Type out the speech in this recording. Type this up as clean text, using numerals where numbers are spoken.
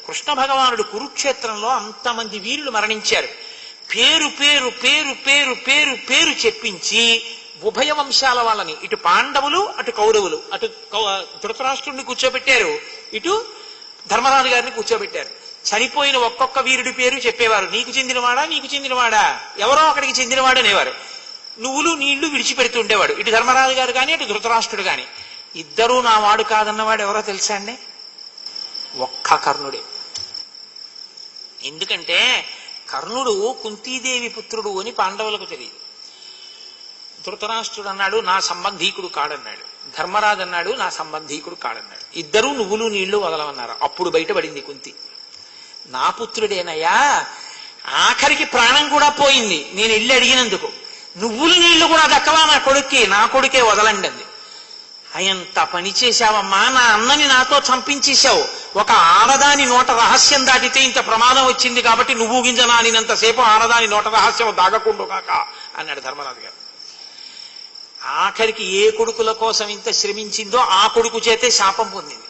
కృష్ణ భగవానుడు కురుక్షేత్రంలో అంతమంది వీరులు మరణించారు. పేరు పేరు పేరు పేరు పేరు పేరు చెప్పించి ఉభయ వంశాల వాళ్ళని, ఇటు పాండవులు అటు కౌరవులు, అటు ధృతరాష్ట్రుడిని కూర్చోబెట్టారు, ఇటు ధర్మరాజు గారిని కూర్చోబెట్టారు. చనిపోయిన ఒక్కొక్క వీరుడి పేరు చెప్పేవారు. నీకు చెందినవాడా, నీకు చెందినవాడా, ఎవరో అక్కడికి చెందినవాడు అనేవారు. నువ్వులు నీళ్లు విడిచిపెడుతుండేవాడు ఇటు ధర్మరాజు గారు కానీ అటు ధృతరాష్ట్రుడు కానీ. ఇద్దరూ నా వాడు కాదన్నవాడు ఎవరో తెలుసా అండి? ఒక్క కర్ణుడే. ఎందుకంటే కర్ణుడు కుంతీదేవి పుత్రుడు అని పాండవులకు తెలియదు. ధృతరాష్ట్రుడు అన్నాడు నా సంబంధీకుడు కాడన్నాడు, ధర్మరాజు అన్నాడు నా సంబంధీకుడు కాడన్నాడు. ఇద్దరూ నువ్వులు నీళ్లు వదలమన్నారు. అప్పుడు బయటపడింది కుంతి, నా పుత్రుడేనయ్యా, ఆఖరికి ప్రాణం కూడా పోయింది నేను ఇల్లు అడిగినందుకు, నువ్వులు నీళ్లు కూడా దక్కవా నా కొడుక్కి, నా కొడుకే వదలండి అంది. ఎంత పని చేశావమ్మా, నా అన్నని నాతో చంపించేశావు, ఒక ఆడదాని నోట రహస్యం దాటితే ఇంత ప్రమాదం వచ్చింది కాబట్టి నువ్వు గింజ నానినంతసేపు ఆడదాని నోట రహస్యం దాగకుండా కాక అన్నాడు ధర్మరాజు గారు. ఆఖరికి ఏ కొడుకుల కోసం ఇంత శ్రమించిందో ఆ కొడుకు చేతే శాపం పొందింది.